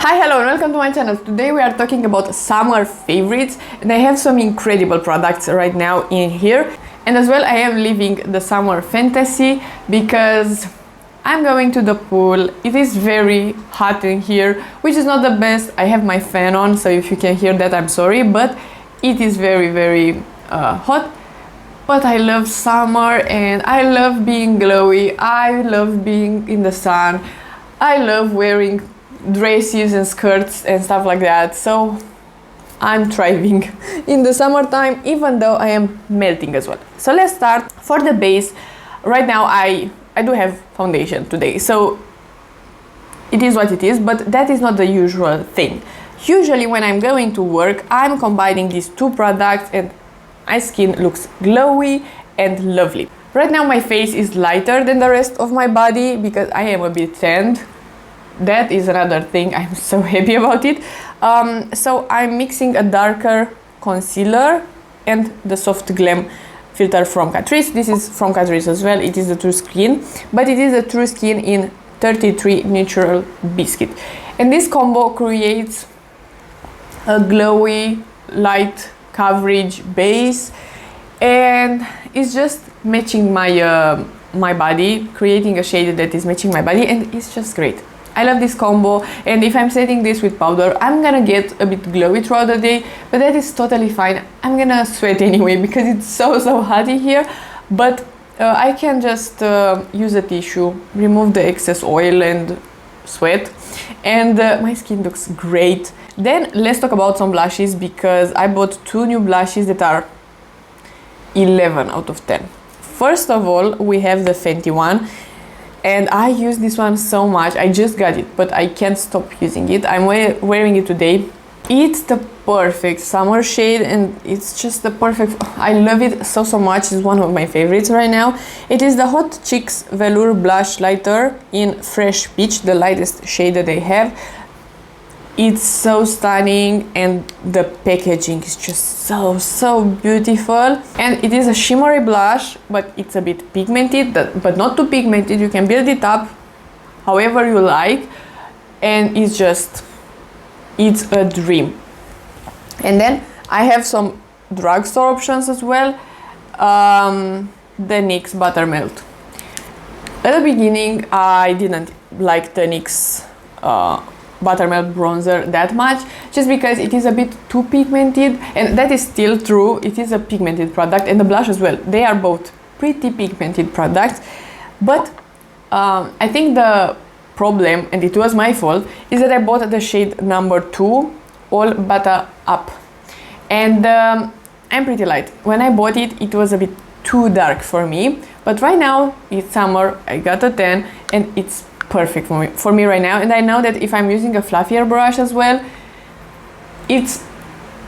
Hi, hello and welcome to my channel. Today we are talking about summer favorites and I have some incredible products right now in here. And as well I am living the summer fantasy because I'm going to the pool. It is very hot in here, which is not the best. I have my fan on, so if you can hear that, I'm sorry, but it is very hot. But I love summer and I love being glowy. I love being in the sun. I love wearing dresses and skirts and stuff like that, so I'm thriving in the summertime, even though I am melting as well. So let's start. For the base, right now I do have foundation today, so it is what it is, but that is not the usual thing. Usually when I'm going to work, I'm combining these two products and my skin looks glowy and lovely. Right now my face is lighter than the rest of my body because I am a bit tanned. That is another thing, I'm so happy about it. So I'm mixing a darker concealer and the soft glam filter from Catrice. This is from Catrice as well. It is the True Skin, but it is a True Skin in 33 Neutral Biscuit. And this combo creates a glowy, light coverage base, and it's just matching my body, creating a shade that is matching my body, and it's just great. I love this combo, and if I'm setting this with powder, I'm gonna get a bit glowy throughout the day, but that is totally fine. I'm gonna sweat anyway because it's so hot in here, but I can just use a tissue, remove the excess oil and sweat, and my skin looks great. Then let's talk about some blushes because I bought two new blushes that are 11 out of 10. First of all, we have the Fenty one. And I use this one so much. I just got it, but I can't stop using it. I'm wearing it today. It's the perfect summer shade and it's just the perfect, I love it so much. It's one of my favorites right now. It is the Hot Chicks Velour Blush Lighter in Fresh Peach, the lightest shade that they have. It's so stunning and the packaging is just so beautiful, and it is a shimmery blush, but it's a bit pigmented, but not too pigmented. You can build it up however you like, and it's a dream. And then I have some drugstore options as well. The NYX Buttermelt. At the beginning I didn't like the NYX Buttermelt bronzer that much, just because it is a bit too pigmented, and that is still true. It is a pigmented product, and the blush as well. They are both pretty pigmented products, but I think the problem, and it was my fault, is that I bought the shade number 2 all butta up, and I'm pretty light. When I bought it, it was a bit too dark for me, but right now it's summer, I got a tan, and it's perfect for me right now. And I know that if I'm using a fluffier brush as well, it's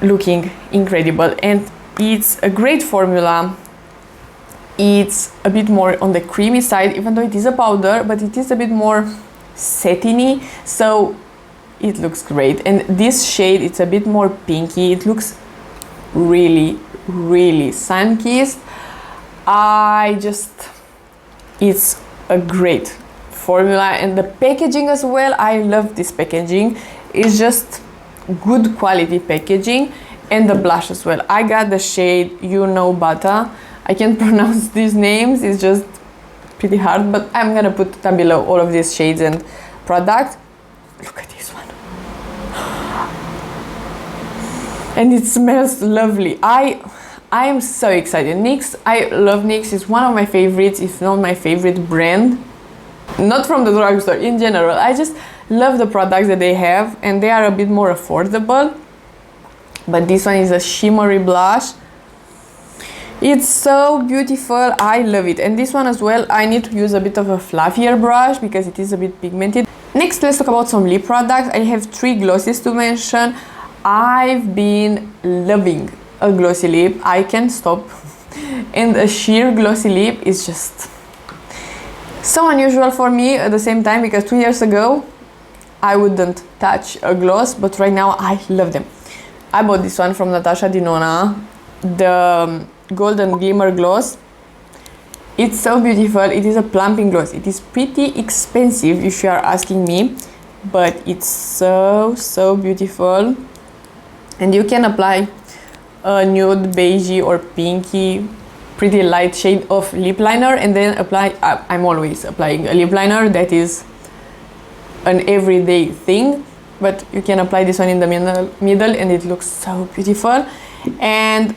looking incredible, and it's a great formula. It's a bit more on the creamy side, even though it is a powder, but it is a bit more satiny, so it looks great. And this shade, it's a bit more pinky. It looks really sun-kissed. It's a great formula, and the packaging as well. I love this packaging. It's just good quality packaging, and the blush as well. I got the shade Butta. I can't pronounce these names, it's just pretty hard, but I'm gonna put down below all of these shades and products. Look at this one, and it smells lovely. I am so excited. NYX, I love NYX. It's one of my favorites, if not my favorite brand. Not from the drugstore, in general. I just love the products that they have, and they are a bit more affordable. But this one is a shimmery blush. It's so beautiful. I love it. And this one as well, I need to use a bit of a fluffier brush because it is a bit pigmented. Next, let's talk about some lip products. I have 3 glosses to mention. I've been loving a glossy lip. I can't stop. And a sheer glossy lip is just so unusual for me at the same time, because 2 years ago I wouldn't touch a gloss, but right now I love them. I bought this one from Natasha Denona, the golden glimmer gloss. It's so beautiful. It is a plumping gloss. It is pretty expensive if you are asking me, but it's so beautiful. And you can apply a nude, beigey or pinky, pretty light shade of lip liner, and then apply, I'm always applying a lip liner that is an everyday thing, but you can apply this one in the middle and it looks so beautiful. And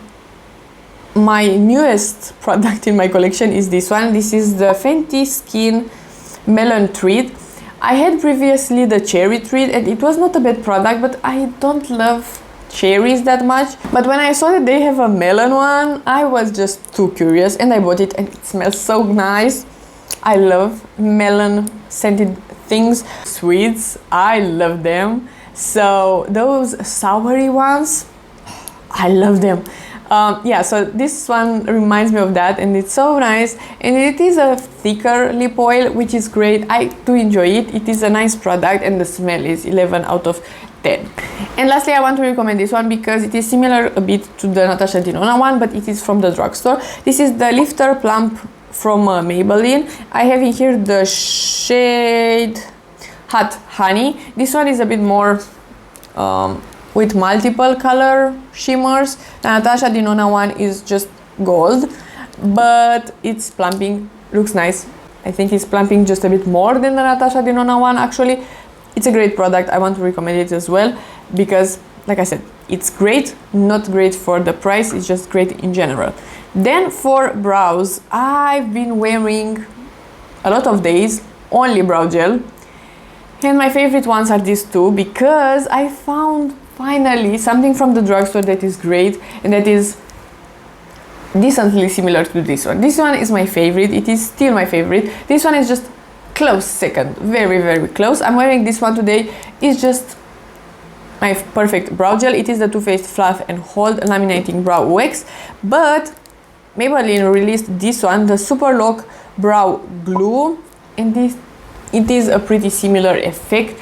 my newest product in my collection is this one. This is the Fenty Skin Melon Treat. I had previously the cherry treat and it was not a bad product, but I don't love cherries that much. But when I saw that they have a melon one, I was just too curious and I bought it, and it smells so nice. I love melon scented things. Sweets, I love them. So those soury ones, I love them. Yeah, so this one reminds me of that, and it's so nice, and it is a thicker lip oil, which is great. I do enjoy it. It is a nice product and the smell is 11 out of 10. And lastly, I want to recommend this one because it is similar a bit to the Natasha Denona one, but it is from the drugstore. This is the Lifter Plump from Maybelline. I have in here the shade Hot Honey. This one is a bit more with multiple color shimmers. The Natasha Denona one is just gold, but it's plumping, looks nice. I think it's plumping just a bit more than the Natasha Denona one actually. It's a great product. I want to recommend it as well because, like I said, it's great, not great for the price, it's just great in general. Then for brows, I've been wearing a lot of days only brow gel, and my favorite ones are these two because I found finally something from the drugstore that is great and that is decently similar to this one. This one is my favorite. It is still my favorite. This one is just close second, very close. I'm wearing this one today. It's just my perfect brow gel. It is the Too Faced Fluff and Hold Laminating Brow Wax, but Maybelline released this one, the Super Lock Brow Glue, and it is a pretty similar effect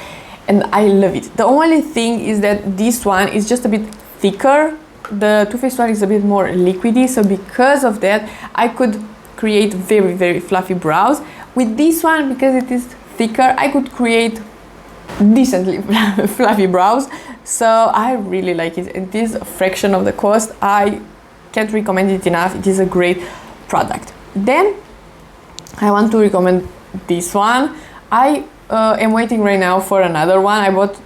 and I love it. The only thing is that this one is just a bit thicker. The Too Faced one is a bit more liquidy, so because of that I could create very fluffy brows. With this one, because it is thicker, I could create decently fluffy brows, so I really like it. It is a fraction of the cost. I can't recommend it enough. It is a great product. Then I want to recommend this one. I am waiting right now for another one. I bought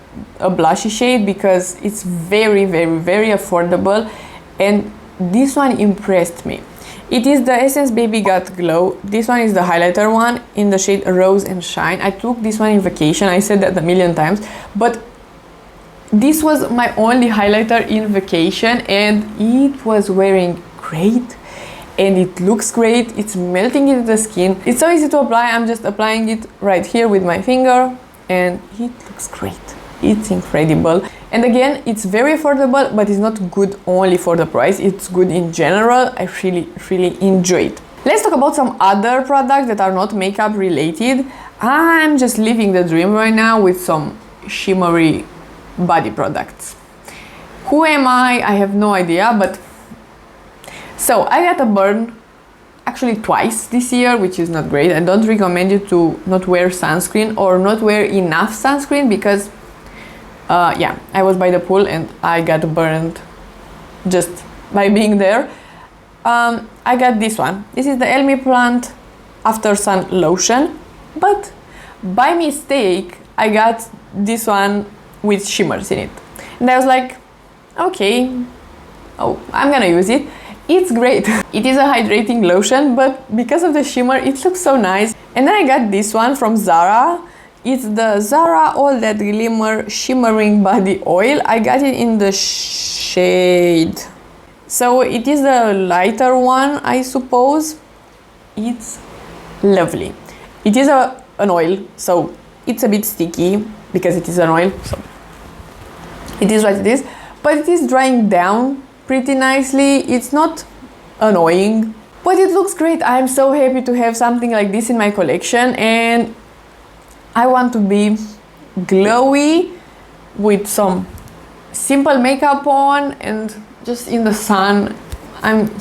a blushy shade because it's very affordable, and this one impressed me. It is the Essence Baby Got Glow. This one is the highlighter one in the shade Rose and Shine. I took this one in vacation. I said that a million times, but this was my only highlighter in vacation and it was wearing great and it looks great. It's melting into the skin. It's so easy to apply. I'm just applying it right here with my finger and it looks great. It's incredible. And again, it's very affordable, but it's not good only for the price. It's good in general. I really enjoy it. Let's talk about some other products that are not makeup related. I'm just living the dream right now with some shimmery body products. Who am I? I have no idea, but so I got a burn actually twice this year, which is not great. I don't recommend you to not wear sunscreen or not wear enough sunscreen because yeah, I was by the pool and I got burned just by being there. I got this one. This is the Elmiplant After Sun Lotion, but by mistake I got this one with shimmers in it. And I was like, okay, oh, I'm gonna use it. It's great. It is a hydrating lotion, but because of the shimmer, it looks so nice. And then I got this one from Zara. It's the Zara All That Glimmer Shimmering Body Oil. I got it in the shade. So it is the lighter one, I suppose. It's lovely. It is an oil, so it's a bit sticky because it is an oil. So it is what it is, but it is drying down pretty nicely. It's not annoying, but it looks great. I'm so happy to have something like this in my collection, and I want to be glowy with some simple makeup on and just in the sun. Can't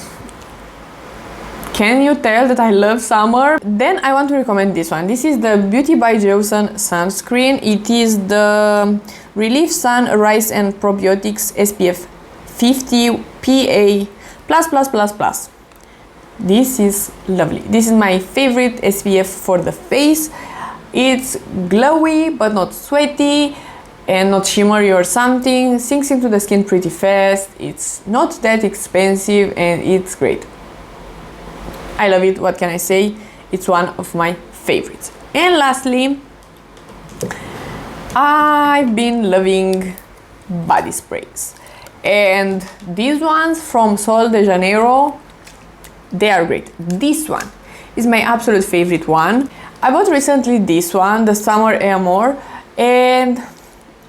Can you tell that I love summer? Then I want to recommend this one. This is the Beauty by Joseon sunscreen. It is the Relief Sun Rice and Probiotics SPF 50 PA++++. This is lovely. This is my favorite SPF for the face. It's glowy but not sweaty and not shimmery or something. Sinks into the skin pretty fast. It's not that expensive and it's great. I love it. What can I say? It's one of my favorites. And lastly, I've been loving body sprays. And these ones from Sol de Janeiro, they are great. This one is my absolute favorite one. I bought recently this one, the Summer Amor, and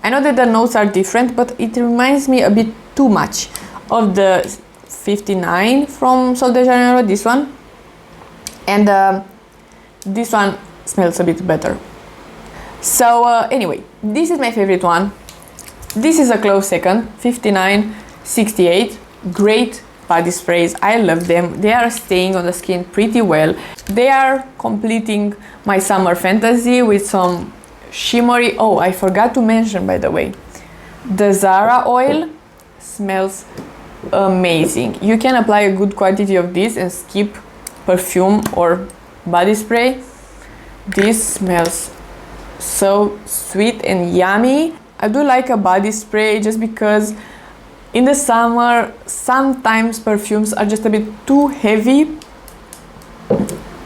I know that the notes are different, but it reminds me a bit too much of the 59 from Sol de Janeiro, this one. And this one smells a bit better. So anyway, this is my favorite one. This is a close second, 5968. Great body sprays. I love them. They are staying on the skin pretty well. They are completing my summer fantasy with some shimmery. Oh, I forgot to mention, by the way, the Zara oil smells amazing. You can apply a good quantity of this and skip perfume or body spray. This smells so sweet and yummy. I do like a body spray just because in the summer sometimes perfumes are just a bit too heavy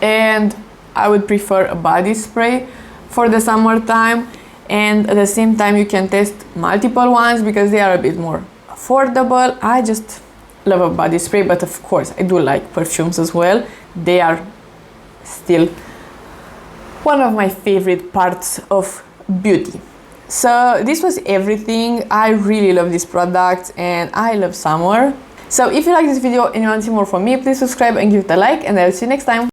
and I would prefer a body spray for the summertime, and at the same time you can test multiple ones because they are a bit more affordable. I just love a body spray, but of course I do like perfumes as well. They are still one of my favorite parts of beauty. So this was everything. I really love this product and I love summer. So if you like this video and you want to see more from me, please subscribe and give it a like, and I'll see you next time.